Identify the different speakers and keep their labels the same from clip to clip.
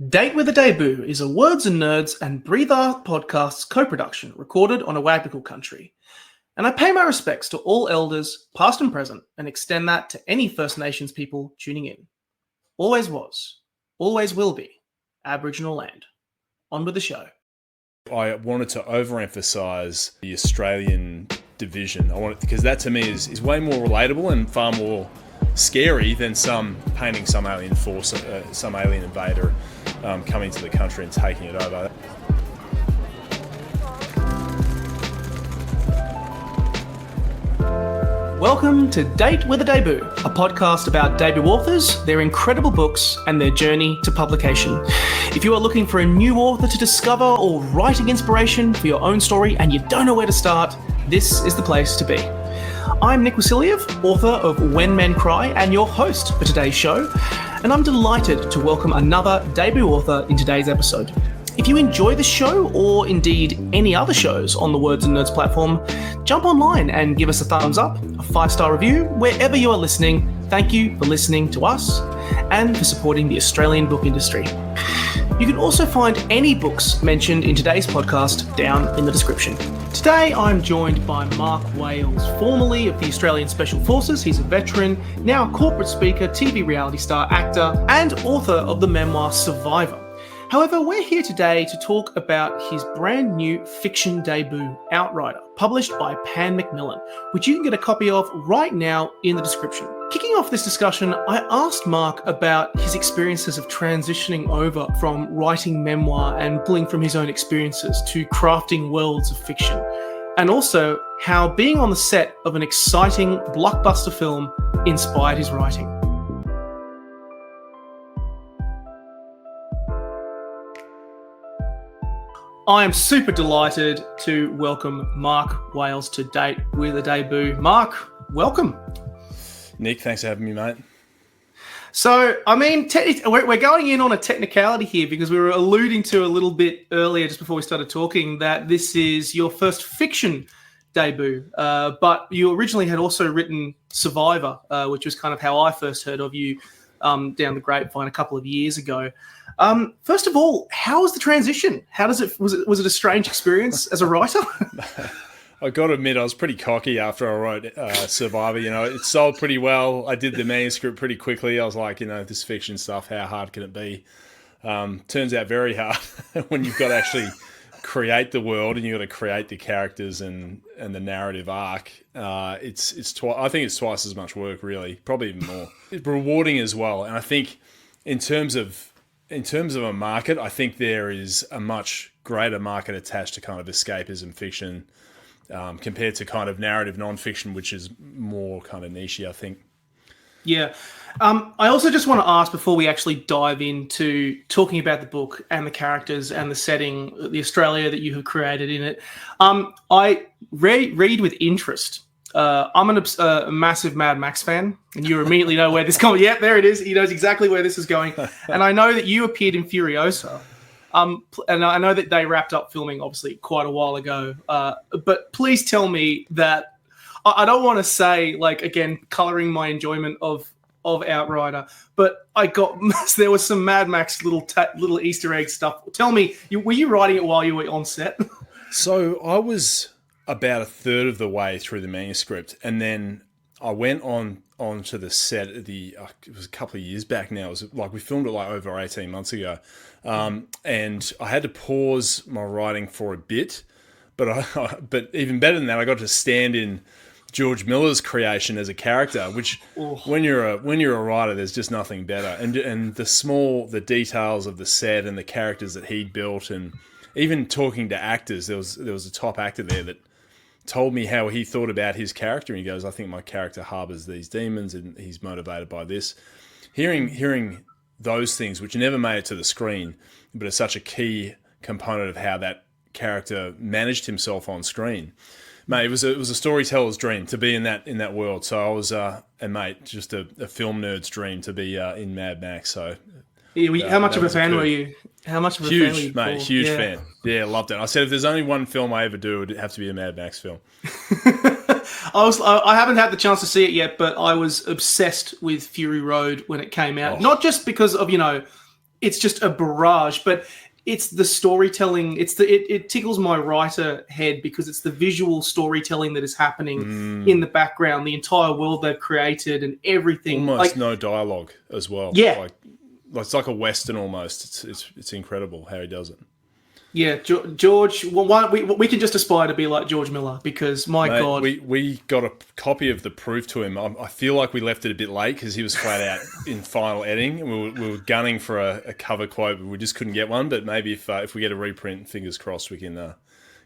Speaker 1: Date with a Debut is a Words and Nerds and Breathe Art Podcasts co-production recorded on a Wagnical country. And I pay my respects to all elders, past and present, and extend that to any First Nations people tuning in. Always was, always will be, Aboriginal land. On with the show.
Speaker 2: I wanted to overemphasize the Australian division. Because that to me is way more relatable and far more scary than painting some alien force, some alien invader coming to the country and taking it over.
Speaker 1: Welcome to Date with a Debut, a podcast about debut authors, their incredible books, and their journey to publication. If you are looking for a new author to discover or writing inspiration for your own story and you don't know where to start, this is the place to be. I'm Nick Wasiliev, author of When Men Cry and your host for today's show, and I'm delighted to welcome another debut author in today's episode. If you enjoy the show, or indeed any other shows on the Words and Nerds platform, jump online and give us a thumbs up, a 5-star review, wherever you are listening. Thank you for listening to us and for supporting the Australian book industry. You can also find any books mentioned in today's podcast down in the description. Today, I'm joined by Mark Wales, formerly of the Australian Special Forces. He's a veteran, now a corporate speaker, TV reality star, actor, and author of the memoir Survivor. However, we're here today to talk about his brand new fiction debut, Outrider, published by Macmillan, which you can get a copy of right now in the description. Kicking off this discussion, I asked Mark about his experiences of transitioning over from writing memoir and pulling from his own experiences to crafting worlds of fiction, and also how being on the set of an exciting blockbuster film inspired his writing. I am super delighted to welcome Mark Wales to Date with a Debut. Mark, welcome.
Speaker 2: Nick, thanks for having me, mate.
Speaker 1: So, I mean, we're going in on a technicality here because we were alluding to a little bit earlier, just before we started talking, that this is your first fiction debut. But you originally had also written Survivor, which was kind of how I first heard of you down the grapevine a couple of years ago. First of all, how was the transition? Was it a strange experience as a writer?
Speaker 2: I got to admit, I was pretty cocky after I wrote Survivor. You know, it sold pretty well. I did the manuscript pretty quickly. I was like, this fiction stuff, how hard can it be? Turns out very hard when you've got to actually create the world and you've got to create the characters and the narrative arc. I think it's twice as much work, really, probably even more. It's rewarding as well, and I think in terms of a market, I think there is a much greater market attached to kind of escapism fiction compared to kind of narrative nonfiction, which is more kind of niche, I think.
Speaker 1: Yeah. I also just want to ask, before we actually dive into talking about the book and the characters and the setting, the Australia that you have created in it, I read with interest. I'm a massive Mad Max fan, and you immediately know where this comes. Yeah, there it is. He knows exactly where this is going. And I know that you appeared in Furiosa. And I know that they wrapped up filming, obviously, quite a while ago. But please tell me that I don't want to say, like, again, colouring my enjoyment of Outrider, but there was some Mad Max little Easter egg stuff. Tell me, were you writing it while you were on set?
Speaker 2: So I was about a third of the way through the manuscript, and then I went onto the set at it was a couple of years back now. It was like we filmed it like over 18 months ago, and I had to pause my writing for a bit, but even better than that, I got to stand in George Miller's creation as a character, which when you're a writer, there's just nothing better. And the details of the set and the characters that he'd built, and even talking to actors, there was a top actor there that told me how he thought about his character, and he goes, I think my character harbors these demons and he's motivated by this. Hearing those things, which never made it to the screen, but are such a key component of how that character managed himself on screen. Mate, it was a storyteller's dream to be in that world. So I was, and mate, just a film nerd's dream to be in Mad Max. So
Speaker 1: how much of a fan were you? How much of a fan were you?
Speaker 2: Mate, huge fan. Yeah, loved it. I said if there's only one film I ever do, it would have to be a Mad Max film.
Speaker 1: I haven't had the chance to see it yet, but I was obsessed with Fury Road when it came out. Not just because of it's just a barrage. But it's the storytelling. It tickles my writer head because it's the visual storytelling that is happening in the background, the entire world they've created and everything.
Speaker 2: Almost no dialogue as well.
Speaker 1: Yeah.
Speaker 2: It's like a Western almost. It's incredible how he does it.
Speaker 1: Yeah, George. Well, we can just aspire to be like George Miller because, Mate, God,
Speaker 2: we got a copy of the proof to him. I feel like we left it a bit late because he was flat out in final editing, and we were gunning for a cover quote, but we just couldn't get one. But maybe if we get a reprint, fingers crossed, we can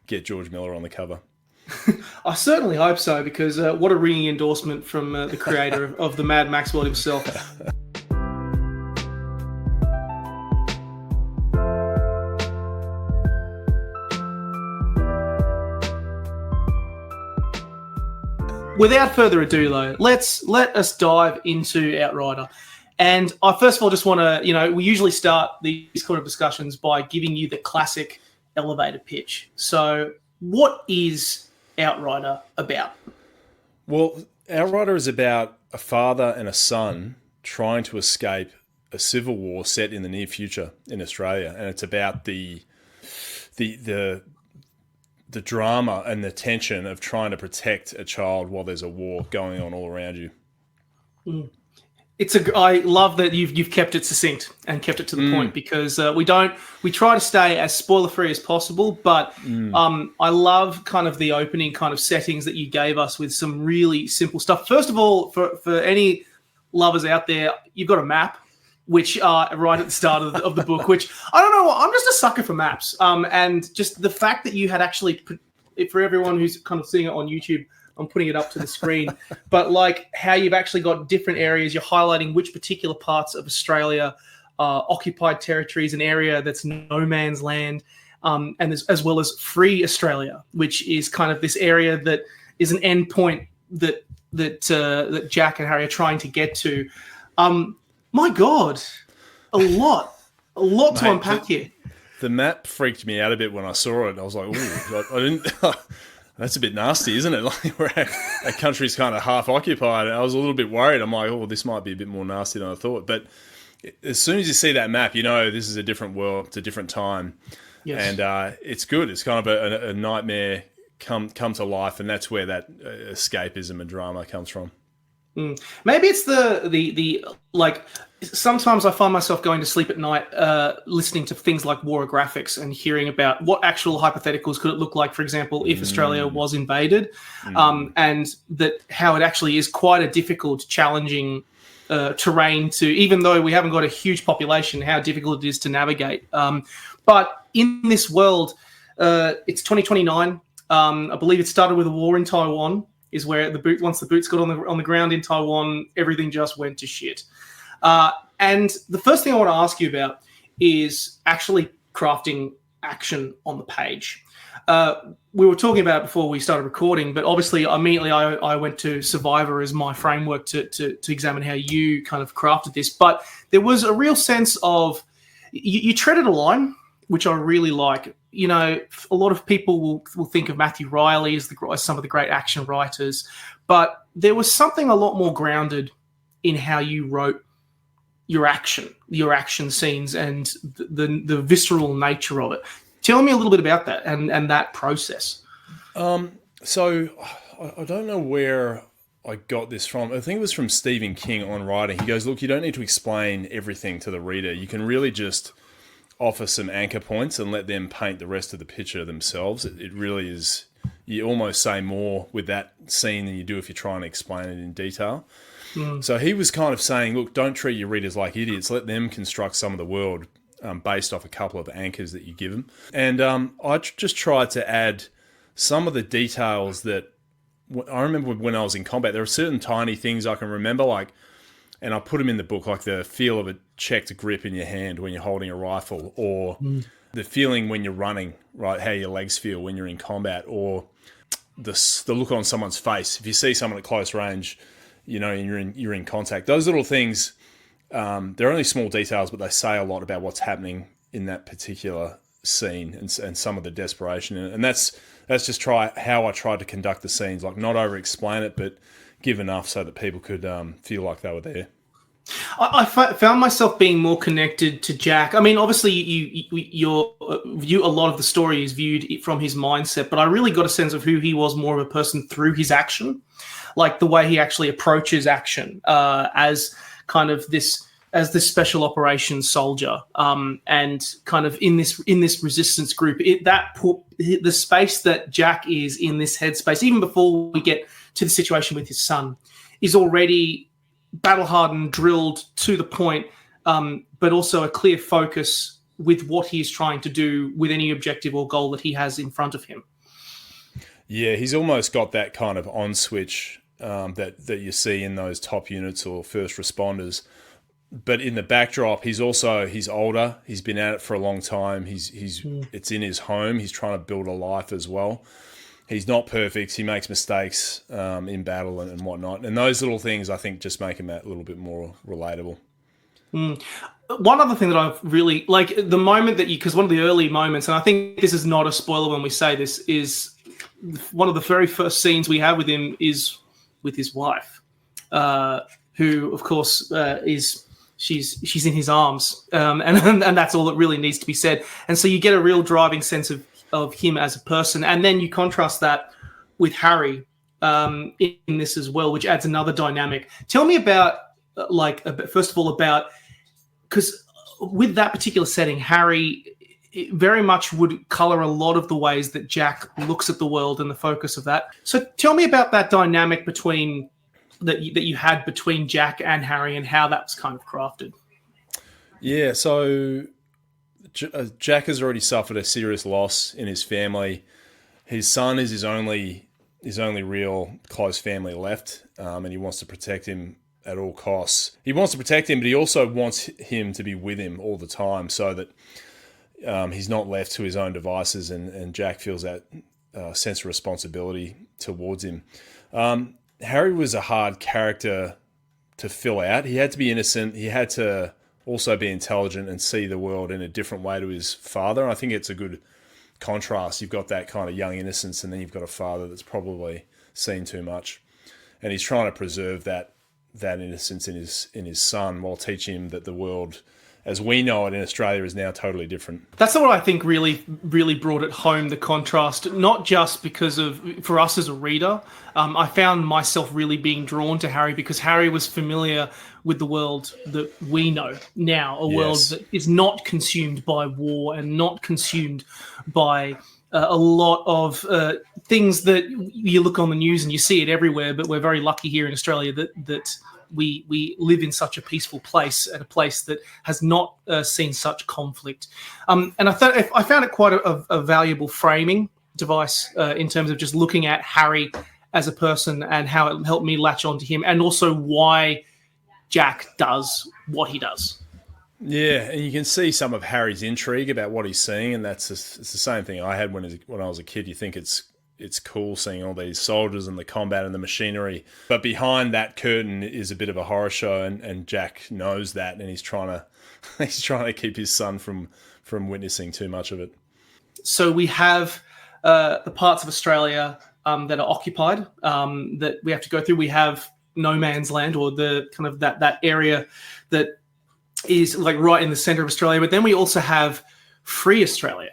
Speaker 2: get George Miller on the cover.
Speaker 1: I certainly hope so because what a ringing endorsement from the creator of the Mad Max world himself. Without further ado, though, let us dive into Outrider. And I first of all just want to, we usually start these kind of discussions by giving you the classic elevator pitch. So what is Outrider about?
Speaker 2: Well, Outrider is about a father and a son trying to escape a civil war set in the near future in Australia. And it's about the drama and the tension of trying to protect a child while there's a war going on all around you.
Speaker 1: I love that you've kept it succinct and kept it to the point because we try to stay as spoiler free as possible, but I love kind of the opening kind of settings that you gave us with some really simple stuff. First of all, for any lovers out there, you've got a map, which right at the start of the book, which I don't know, I'm just a sucker for maps. And just the fact that you had actually put it, for everyone who's kind of seeing it on YouTube, I'm putting it up to the screen, but like how you've actually got different areas, you're highlighting which particular parts of Australia are occupied territories, an area that's no man's land, and as well as free Australia, which is kind of this area that is an endpoint that Jack and Harry are trying to get to. My God, a lot Mate, to unpack here.
Speaker 2: The map freaked me out a bit when I saw it. I was like, ooh, I didn't. That's a bit nasty, isn't it? Like where our country's kind of half occupied. I was a little bit worried. I'm like, oh, this might be a bit more nasty than I thought. But as soon as you see that map, you know this is a different world. It's a different time. Yes. And it's good. It's kind of a nightmare come to life, and that's where that escapism and drama comes from.
Speaker 1: Maybe it's the like. Sometimes I find myself going to sleep at night listening to things like war graphics and hearing about what actual hypotheticals could it look like, for example, if Australia was invaded, and that how it actually is quite a difficult, challenging terrain to, even though we haven't got a huge population, how difficult it is to navigate. But in this world, it's 2029. I believe it started with a war in Taiwan. Is where once the boots got on the ground in Taiwan, everything just went to shit. And the first thing I want to ask you about is actually crafting action on the page. We were talking about it before we started recording, but obviously immediately I went to Survivor as my framework to examine how you kind of crafted this. But there was a real sense of you treaded a line, which I really like. You know, a lot of people will think of Matthew Riley as some of the great action writers, but there was something a lot more grounded in how you wrote your action scenes and the visceral nature of it. Tell me a little bit about that and that process.
Speaker 2: So I don't know where I got this from. I think it was from Stephen King on writing. He goes, look, you don't need to explain everything to the reader. You can really just offer some anchor points and let them paint the rest of the picture themselves. It really is, you almost say more with that scene than you do if you try and explain it in detail. So he was kind of saying, look, don't treat your readers like idiots. Let them construct some of the world based off a couple of anchors that you give them. And I just tried to add some of the details that I remember when I was in combat. There are certain tiny things I can remember, like, and I put them in the book, like the feel of a checked grip in your hand when you're holding a rifle, or the feeling when you're running, right? How your legs feel when you're in combat, or the look on someone's face. If you see someone at close range, you know, and you're in contact. Those little things, they're only small details, but they say a lot about what's happening in that particular scene and some of the desperation. And that's just how I tried to conduct the scenes, like not over-explain it, but give enough so that people could feel like they were there.
Speaker 1: I found myself being more connected to Jack. I mean, obviously, you view a lot of the story is viewed from his mindset, but I really got a sense of who he was more of a person through his action, like the way he actually approaches action as kind of this special operations soldier, and kind of in this resistance group. The space that Jack is in this headspace, even before we get to the situation with his son, is already battle hardened, drilled to the point, but also a clear focus with what he is trying to do with any objective or goal that he has in front of him.
Speaker 2: Yeah, he's almost got that kind of on switch that you see in those top units or first responders. But in the backdrop, he's older. He's been at it for a long time. It's in his home. He's trying to build a life as well. He's not perfect. He makes mistakes in battle and whatnot. And those little things, I think, just make him a little bit more relatable.
Speaker 1: One other thing that I've really like the moment that because one of the early moments, and I think this is not a spoiler when we say this, is one of the very first scenes we have with him is with his wife, who, of course, she's in his arms, and that's all that really needs to be said. And so you get a real driving sense of him as a person, and then you contrast that with Harry in this as well, which adds another dynamic. Tell me about first of all about, because with that particular setting, Harry very much would color a lot of the ways that Jack looks at the world and the focus of that. So tell me about that dynamic that you had between Jack and Harry and how that was kind of crafted.
Speaker 2: Yeah, so Jack has already suffered a serious loss in his family. His son is his only real close family left, and he wants to protect him at all costs. He wants to protect him, but he also wants him to be with him all the time so that he's not left to his own devices, and Jack feels that sense of responsibility towards him. Harry was a hard character to fill out. He had to be innocent. He had to also be intelligent and see the world in a different way to his father. And I think it's a good contrast. You've got that kind of young innocence, and then you've got a father that's probably seen too much. And he's trying to preserve that innocence in his son while teaching him that the world, as we know it in Australia, is now totally different.
Speaker 1: That's what I think really, really brought it home, the contrast, not just because for us as a reader, I found myself really being drawn to Harry because Harry was familiar with the world that we know now, a world that is not consumed by war and not consumed by a lot of things that you look on the news and you see it everywhere, but we're very lucky here in Australia that we live in such a peaceful place, and a place that has not seen such conflict. And I found it quite a valuable framing device in terms of just looking at Harry as a person and how it helped me latch onto him, and also why Jack does what he does.
Speaker 2: Yeah, and you can see some of Harry's intrigue about what he's seeing, and it's the same thing I had when I was a kid. You think it's cool seeing all these soldiers and the combat and the machinery, but behind that curtain is a bit of a horror show, and Jack knows that, and he's trying to keep his son from witnessing too much of it. So
Speaker 1: we have the parts of Australia that are occupied that we have to go through. We have no man's land, or the kind of that area that is like right in the center of Australia. But then we also have free Australia.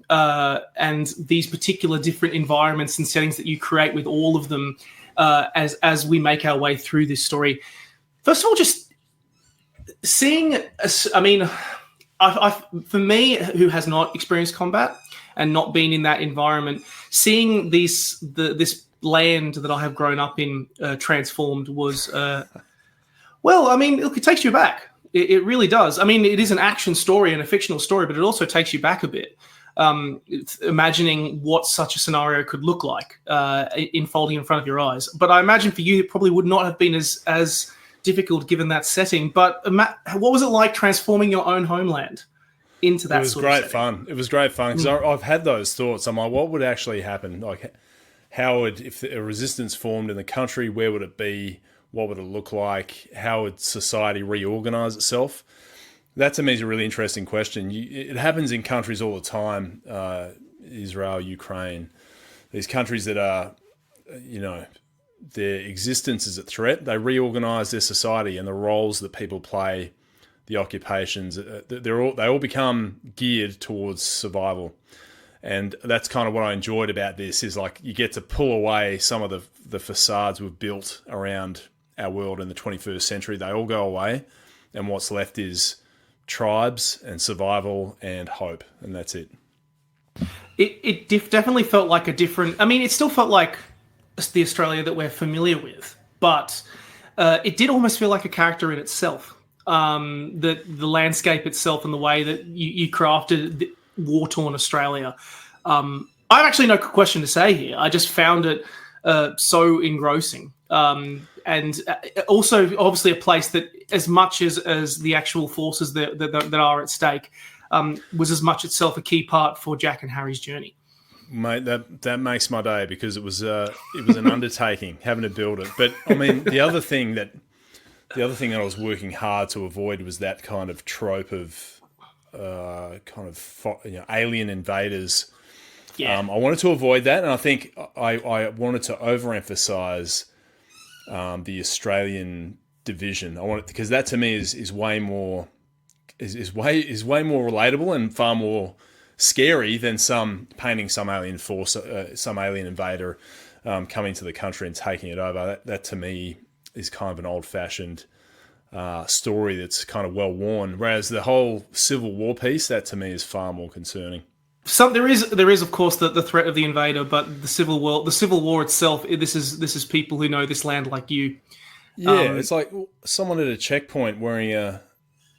Speaker 1: And these particular different environments and settings that you create with all of them as we make our way through this story. First of all, just seeing, I mean, for me, who has not experienced combat and not been in that environment, seeing this land that I have grown up in transformed was, well, I mean, look, it takes you back. It really does. I mean, it is an action story and a fictional story, but it also takes you back a bit. Imagining what such a scenario could look like unfolding in front of your eyes. But I imagine for you, it probably would not have been as difficult given that setting. But what was it like transforming your own homeland into that sort of setting?
Speaker 2: It was great fun because I've had those thoughts. I'm like, what would actually happen? Like, if a resistance formed in the country, where would it be? What would it look like? How would society reorganize itself? That to me is a really interesting question. It happens in countries all the time, Israel, Ukraine, these countries that are, their existence is at threat, they reorganise their society and the roles that people play, the occupations. They all become geared towards survival. And that's kind of what I enjoyed about this, is like you get to pull away some of the facades we've built around our world in the 21st century. They all go away, and what's left is tribes and survival and hope, and that's it.
Speaker 1: It definitely felt like a different... I mean, it still felt like the Australia that we're familiar with, but it did almost feel like a character in itself. The landscape itself and the way that you crafted war-torn Australia. I have actually no question to say here. I just found it so engrossing. And also, obviously, a place that, as much as the actual forces that are at stake, was as much itself a key part for Jack and Harry's journey.
Speaker 2: Mate, that makes my day, because it was an undertaking having to build it. But I mean, the other thing that I was working hard to avoid was that kind of trope of alien invaders.
Speaker 1: Yeah.
Speaker 2: I wanted to avoid that, and I think I wanted to overemphasize the Australian division. I wanted, because that to me is way more relatable and far more scary than painting some alien force, some alien invader coming to the country and taking it over. That to me is kind of an old-fashioned story that's kind of well worn. Whereas the whole Civil War piece, that to me is far more concerning.
Speaker 1: There is of course the threat of the invader, but the Civil War itself. This is people who know this land like you.
Speaker 2: Yeah, it's like someone at a checkpoint wearing a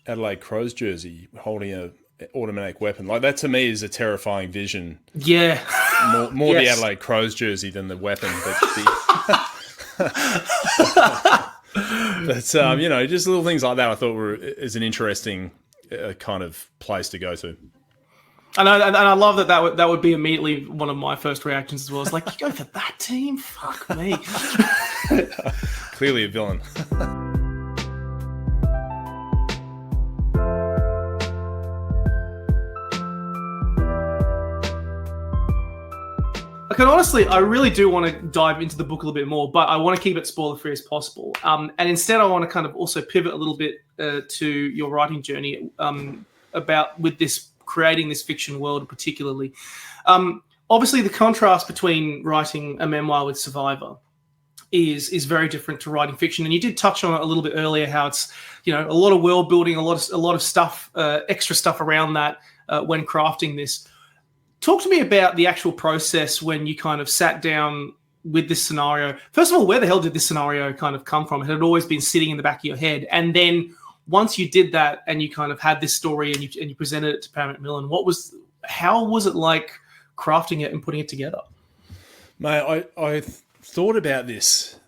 Speaker 2: Adelaide Crows jersey, holding a automatic weapon. Like, that to me is a terrifying vision.
Speaker 1: Yeah,
Speaker 2: more yes. The Adelaide Crows jersey than the weapon, but just little things like that I thought is an interesting kind of place to go to.
Speaker 1: And I love that would be immediately one of my first reactions as well. It's like, you go for that team? Fuck me.
Speaker 2: Clearly a villain.
Speaker 1: I really do want to dive into the book a little bit more, but I want to keep it spoiler-free as possible. And instead, I want to kind of also pivot a little bit to your writing journey about with this creating this fiction world, particularly. Obviously, the contrast between writing a memoir with Survivor is very different to writing fiction, and you did touch on it a little bit earlier. How it's a lot of world building, a lot of stuff, extra stuff around that when crafting this. Talk to me about the actual process when you kind of sat down with this scenario. First of all, where the hell did this scenario kind of come from? It had always been sitting in the back of your head. And then once you did that and you kind of had this story and you presented it to Pam Macmillan, how was it like crafting it and putting it together?
Speaker 2: Mate, I thought about this.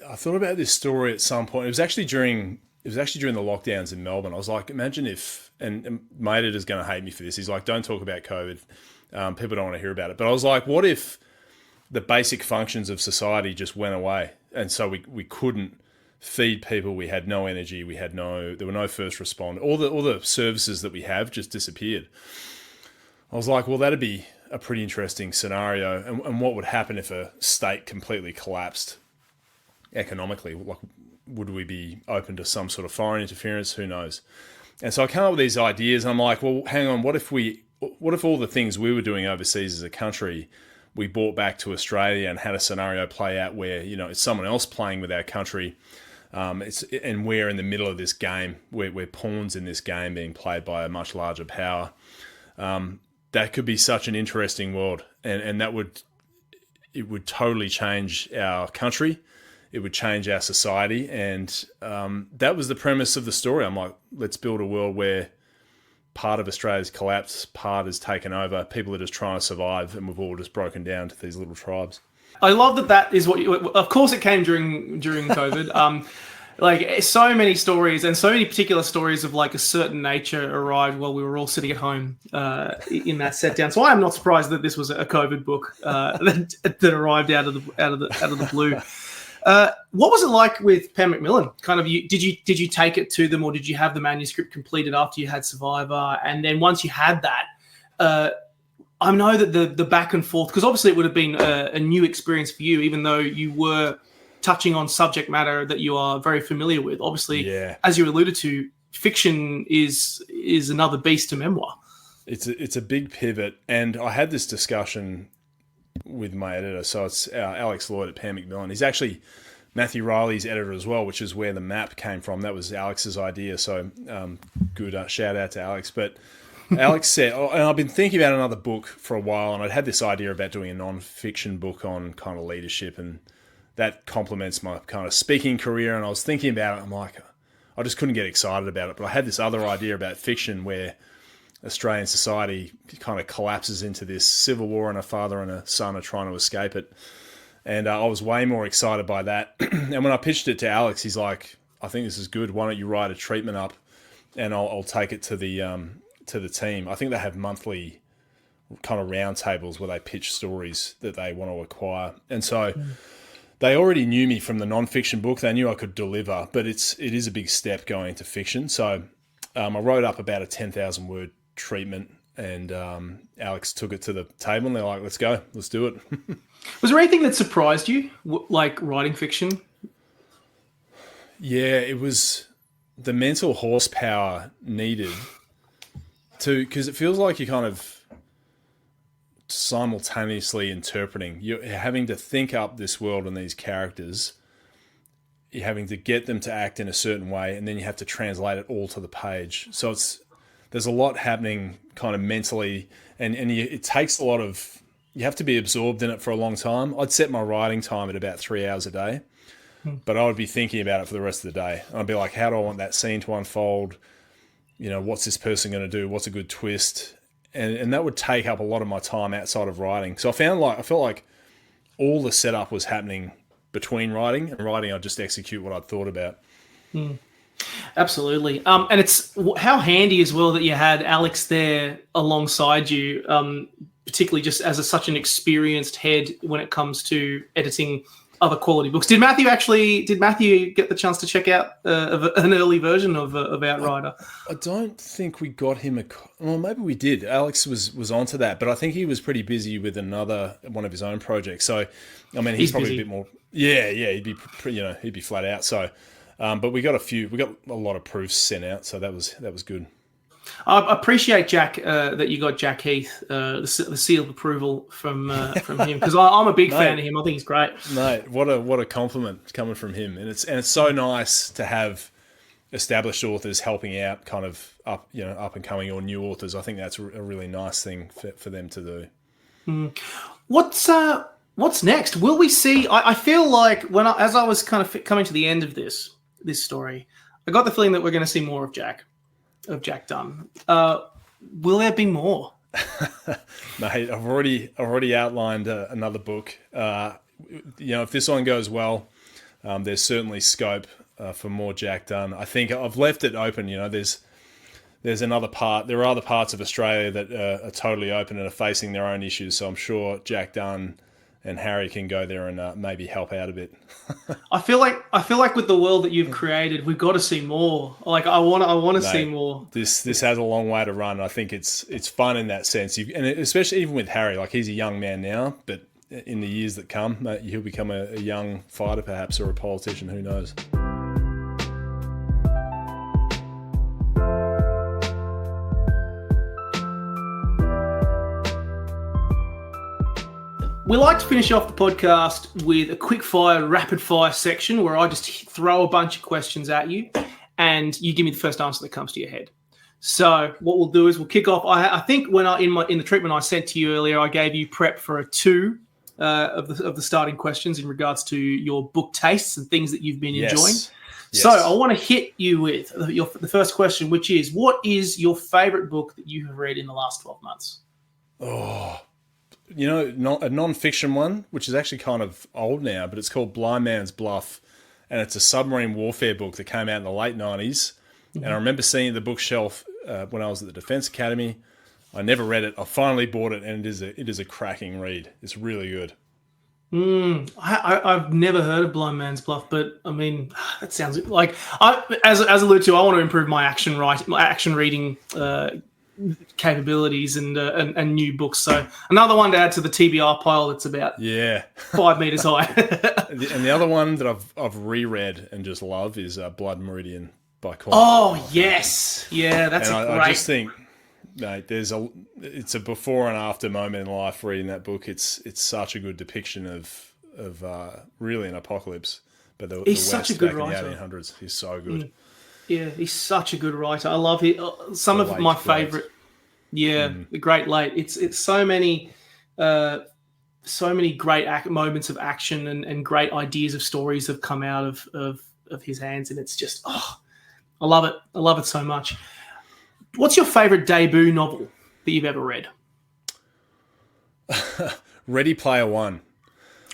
Speaker 2: I thought about this story at some point. It was actually during the lockdowns in Melbourne. I was like, imagine if, and my editor's going to hate me for this. He's like, don't talk about COVID. People don't want to hear about it. But I was like, what if the basic functions of society just went away? And so we couldn't feed people. We had no energy. There were no first responders. All the services that we have just disappeared. I was like, well, that'd be a pretty interesting scenario. And what would happen if a state completely collapsed economically? Like, would we be open to some sort of foreign interference? Who knows? And so I came up with these ideas, and I'm like, well, hang on, what if all the things we were doing overseas as a country, we brought back to Australia and had a scenario play out where, it's someone else playing with our country, and we're in the middle of this game, we're pawns in this game being played by a much larger power. That could be such an interesting world, and it would totally change our country. It would change our society, and that was the premise of the story. I'm like, let's build a world where part of Australia's collapsed, part is taken over, people are just trying to survive, and we've all just broken down to these little tribes.
Speaker 1: I love that is what of course it came during COVID. Like, so many stories and so many particular stories of like a certain nature arrived while we were all sitting at home in that set down. So I am not surprised that this was a COVID book that arrived out of the blue. What was it like with Pam Macmillan? Kind of, did you take it to them, or did you have the manuscript completed after you had Survivor? And then once you had that, I know that the back and forth, because obviously it would have been a new experience for you, even though you were touching on subject matter that you are very familiar with. Obviously,
Speaker 2: Yeah.
Speaker 1: as you alluded to, fiction is another beast to memoir.
Speaker 2: It's a big pivot, and I had this discussion with my editor. So it's Alex Lloyd at Macmillan. He's actually Matthew Riley's editor as well, which is where the map came from. That was Alex's idea. So good shout out to Alex. But Alex said, and I've been thinking about another book for a while, and I'd had this idea about doing a non-fiction book on kind of leadership, and that complements my kind of speaking career. And I was thinking about it. I'm like, I just couldn't get excited about it. But I had this other idea about fiction where Australian society kind of collapses into this civil war, and a father and a son are trying to escape it. And I was way more excited by that. And when I pitched it to Alex, he's like, I think this is good. Why don't you write a treatment up, and I'll take it to the team. I think they have monthly kind of roundtables where they pitch stories that they want to acquire. And so they already knew me from the non-fiction book. They knew I could deliver, but it is a big step going into fiction. So I wrote up about a 10,000 word treatment, and Alex took it to the table, and they're like, let's go, let's do it.
Speaker 1: Was there anything that surprised you, like writing fiction?
Speaker 2: Yeah, it was the mental horsepower needed because it feels like you're kind of simultaneously interpreting. You're having to think up this world and these characters. You're having to get them to act in a certain way, and then you have to translate it all to the page. So there's a lot happening kind of mentally, and it takes a lot of, you have to be absorbed in it for a long time. I'd set my writing time at about 3 hours a day, but I would be thinking about it for the rest of the day. I'd be like, how do I want that scene to unfold? You know, what's this person going to do? What's a good twist? And that would take up a lot of my time outside of writing. So I felt like all the setup was happening between writing, and writing I'd just execute what I'd thought about.
Speaker 1: Absolutely. And it's how handy as well that you had Alex there alongside you, particularly just as such an experienced head when it comes to editing other quality books. Did Matthew get the chance to check out an early version of Outrider? I
Speaker 2: don't think we got him well, maybe we did. Alex was onto that, but I think he was pretty busy with one of his own projects. So, I mean, he's probably busy. A bit more. Yeah, he'd be flat out. So, but we got a lot of proofs sent out, so that was good.
Speaker 1: I appreciate, Jack, that you got Jack Heath, the seal of approval from him, because I'm a big fan of him. I think he's great.
Speaker 2: Mate, what a compliment coming from him, and it's so nice to have established authors helping out kind of up and coming or new authors. I think that's a really nice thing for them to do. What's next? Will we see? I feel like as I was kind of coming to the end of this story, I got the feeling that we're going to see more of Jack Dunn. Will there be more? Mate, I've already outlined another book. If this one goes well, there's certainly scope for more Jack Dunn. I think I've left it open. There's another part. There are other parts of Australia that are totally open and are facing their own issues. So I'm sure Jack Dunn and Harry can go there and maybe help out a bit.
Speaker 1: I feel like with the world that you've created, we've got to see more. Like I want to see more.
Speaker 2: This has a long way to run. I think it's fun in that sense, and especially even with Harry. Like he's a young man now, but in the years that come, he'll become a young fighter perhaps, or a politician. Who knows?
Speaker 1: We like to finish off the podcast with a quick-fire, rapid-fire section where I just throw a bunch of questions at you, and you give me the first answer that comes to your head. So what we'll do is we'll kick off. I think when in the treatment I sent to you earlier, I gave you prep for a 2 of the starting questions in regards to your book tastes and things that you've been enjoying. Yes. So I want to hit you with the first question, which is, what is your favorite book that you have read in the last 12 months?
Speaker 2: Oh. A non-fiction one, which is actually kind of old now, but it's called Blind Man's Bluff, and it's a submarine warfare book that came out in the late 90s. Mm-hmm. And I remember seeing it at the bookshelf when I was at the Defence Academy. I never read it. I finally bought it, and it is a cracking read. It's really good.
Speaker 1: I've never heard of Blind Man's Bluff, but I mean, that sounds like as alluded to. I want to improve my action reading capabilities and new books. So another one to add to the TBR pile that's about 5 meters high.
Speaker 2: And the other one that I've reread and just love is Blood Meridian by Cormac.
Speaker 1: Oh yes, yeah, that's great.
Speaker 2: I just think, mate, it's a before and after moment in life reading that book. It's such a good depiction of really an apocalypse, but
Speaker 1: he's such a good writer.
Speaker 2: In the 1800s, he's so good.
Speaker 1: Yeah, he's such a good writer. I love it. Some of my favorite. Yeah, The Great Late. It's so many great moments of action and great ideas of stories have come out of his hands, and it's just I love it. I love it so much. What's your favorite debut novel that you've ever read?
Speaker 2: Ready Player One.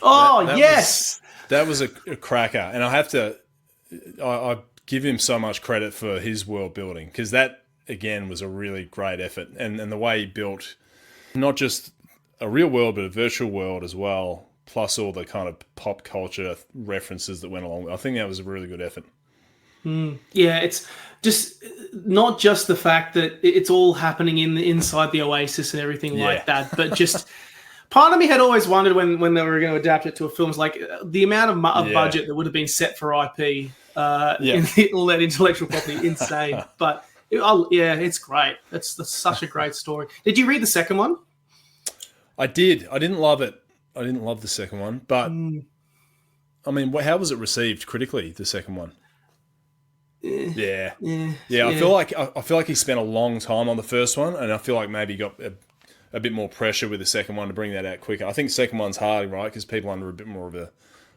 Speaker 1: Oh, yes.
Speaker 2: That was a cracker, and I have to. I give him so much credit for his world building, because that again was a really great effort, and the way he built not just a real world but a virtual world as well, plus all the kind of pop culture references that went along with it. I think that was a really good effort.
Speaker 1: Yeah, it's just not just the fact that it's all happening inside the Oasis and everything like that, but just part of me had always wondered when they were going to adapt it to a film, like the amount of budget that would have been set for IP. In all that intellectual property, insane. But it's great. That's such a great story. Did you read the second one?
Speaker 2: I did. I didn't love it. I didn't love the second one, but I mean, how was it received critically? The second one. Yeah. I feel like he spent a long time on the first one, and I feel like maybe he got a bit more pressure with the second one to bring that out quicker. I think the second one's hard, right? Because people are under a bit more of a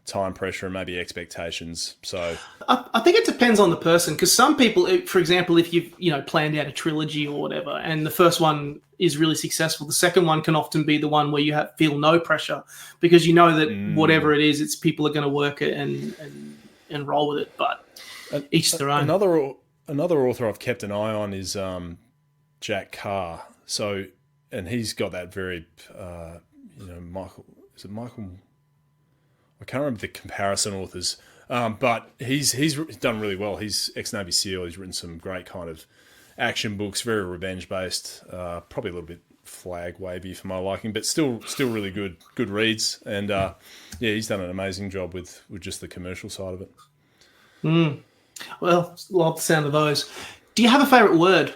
Speaker 2: time pressure and maybe expectations. So
Speaker 1: I think it depends on the person, because some people, for example, if you've planned out a trilogy or whatever, and the first one is really successful, the second one can often be the one where you feel no pressure, because you know that whatever it is, it's people are going to work it and roll with it. But each their own.
Speaker 2: Another author I've kept an eye on is Jack Carr. So, and he's got that very Michael. Is it Michael? I can't remember the comparison authors, but he's done really well. He's ex-Navy SEAL. He's written some great kind of action books, very revenge-based, probably a little bit flag-wavy for my liking, but still really good reads. And he's done an amazing job with just the commercial side of it.
Speaker 1: Well, love the sound of those. Do you have a favourite word?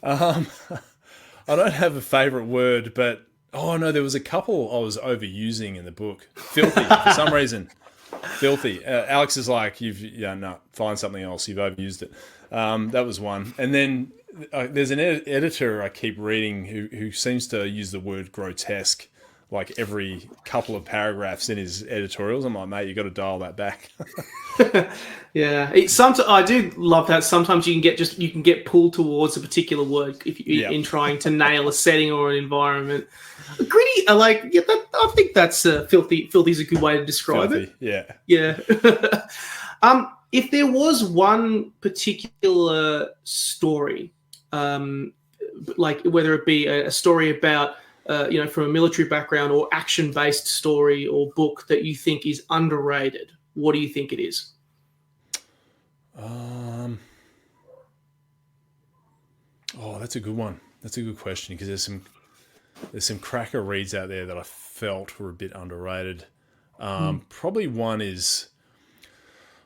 Speaker 2: I don't have a favourite word, but no, there was a couple I was overusing in the book. Filthy, for some reason. Filthy. Alex is like, find something else. You've overused it. That was one. And then there's an editor I keep reading who seems to use the word grotesque like every couple of paragraphs in his editorials. I'm like, mate, you got to dial that back.
Speaker 1: Yeah, I do love that. Sometimes you can get pulled towards a particular word if you in trying to nail a setting or an environment. Gritty, I think that's filthy. Filthy is a good way to describe it. Yeah. If there was one particular story, like whether it be a story about from a military background or action-based story or book that you think is underrated, what do you think it is?
Speaker 2: That's a good one. That's a good question, because there's some cracker reads out there that I felt were a bit underrated. Probably one is,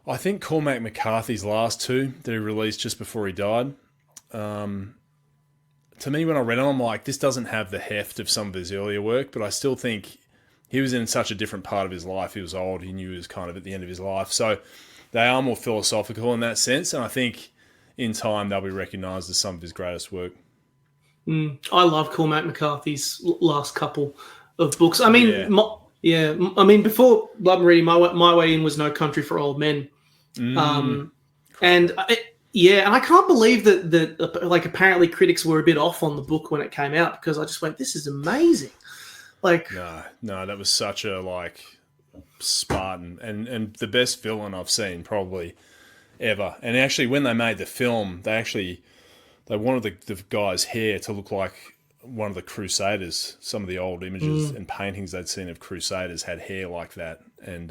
Speaker 2: I think, Cormac McCarthy's last two that he released just before he died. To me, when I read them, I'm like, this doesn't have the heft of some of his earlier work, but I still think he was in such a different part of his life. He was old. He knew he was kind of at the end of his life. So they are more philosophical in that sense, and I think in time they'll be recognised as some of his greatest work.
Speaker 1: I love Cormac McCarthy's last couple of books. I mean, before Blood Meridian, My Way In was No Country for Old Men. And I can't believe that apparently critics were a bit off on the book when it came out, because I just went, this is amazing.
Speaker 2: No, that was such a Spartan and the best villain I've seen probably ever. And actually, when they made the film, they wanted the guy's hair to look like one of the Crusaders. Some of the old images and paintings they'd seen of Crusaders had hair like that, and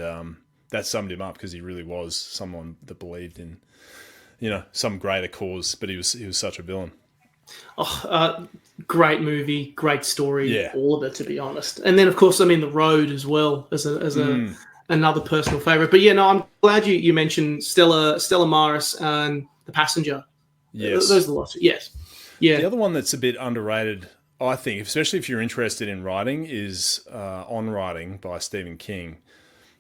Speaker 2: that summed him up, because he really was someone that believed in some greater cause, but he was such a villain.
Speaker 1: Great movie, great story,
Speaker 2: Yeah.
Speaker 1: all of it, to be honest. And then, of course, The Road as well as another personal favorite. But I'm glad you mentioned Stella Maris and The Passenger.
Speaker 2: Yes,
Speaker 1: those are the lots. Yes, yeah.
Speaker 2: The other one that's a bit underrated, I think, especially if you're interested in writing, is On Writing by Stephen King.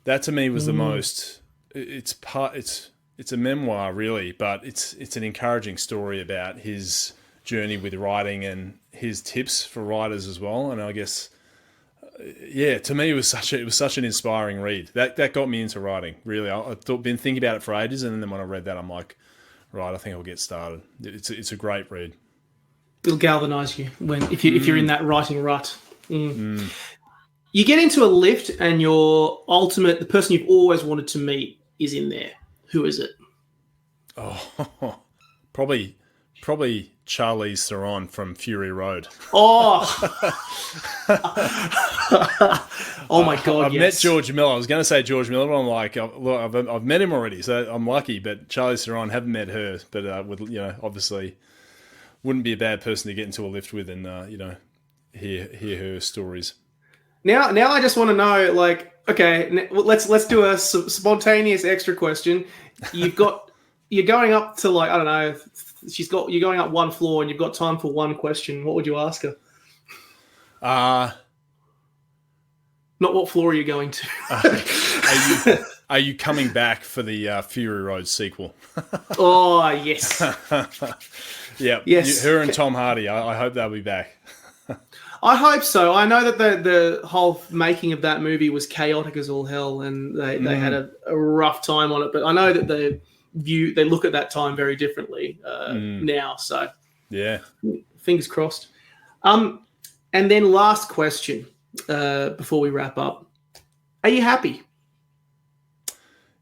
Speaker 2: That to me was the most. It's a memoir really, but it's an encouraging story about his journey with writing and his tips for writers as well. And I guess, to me it was such an inspiring read. That got me into writing. Really, I've been thinking about it for ages, and then when I read that, I'm like, right, I think I'll get started. It's a great read.
Speaker 1: It'll galvanise you if you're in that writing rut. You get into a lift, and the person you've always wanted to meet is in there. Who is it?
Speaker 2: Oh, probably Charlize Theron from Fury Road.
Speaker 1: Oh, oh my God!
Speaker 2: I've met George Miller. I was going to say George Miller, but I'm like, look, I've met him already, so I'm lucky. But Charlize Theron, haven't met her, but obviously, wouldn't be a bad person to get into a lift with and hear her stories.
Speaker 1: Now I just want to know, like, okay, let's do a spontaneous extra question. You're going up to, like, I don't know. You're going up one floor and you've got time for one question. What would you ask her? Not what floor are you going to?
Speaker 2: Are you coming back for the Fury Road sequel?
Speaker 1: Oh, yes.
Speaker 2: Yeah.
Speaker 1: Yes.
Speaker 2: Her and Tom Hardy. I hope they'll be back.
Speaker 1: I hope so. I know that the whole making of that movie was chaotic as all hell, and they had a rough time on it. But I know that they look at that time very differently now. So
Speaker 2: yeah,
Speaker 1: fingers crossed. And then last question before we wrap up: are you happy?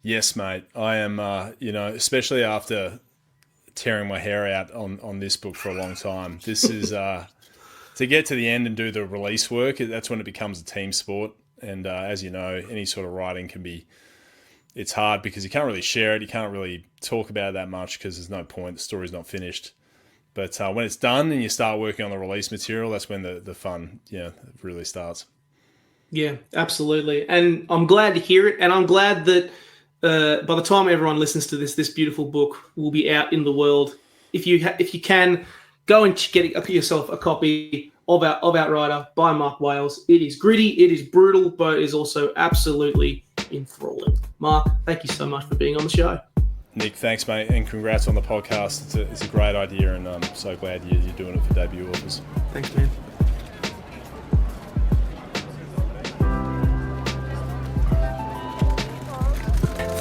Speaker 2: Yes, mate. I am. Especially after tearing my hair out on this book for a long time. This is to get to the end and do the release work. That's when it becomes a team sport. And as you know, any sort of writing it's hard because you can't really share it. You can't really talk about it that much because there's no point. The story's not finished. But when it's done and you start working on the release material, that's when the fun, really starts. Yeah,
Speaker 1: absolutely. And I'm glad to hear it. And I'm glad that by the time everyone listens to this beautiful book will be out in the world. If you can, go and get yourself a copy of Outrider by Mark Wales. It is gritty, it is brutal, but it is also absolutely enthralling. Mark, thank you so much for being on the show.
Speaker 2: Nick, thanks, mate, and congrats on the podcast. It's a great idea, and I'm so glad you're doing it for debut authors.
Speaker 1: Thanks, man.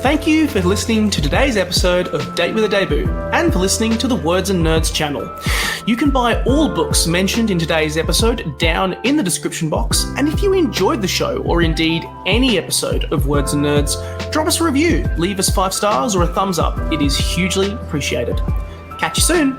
Speaker 1: Thank you for listening to today's episode of Date with a Debut, and for listening to the Words and Nerds channel. You can buy all books mentioned in today's episode down in the description box, and if you enjoyed the show, or indeed any episode of Words and Nerds, drop us a review, leave us 5 stars or a thumbs up. It is hugely appreciated. Catch you soon.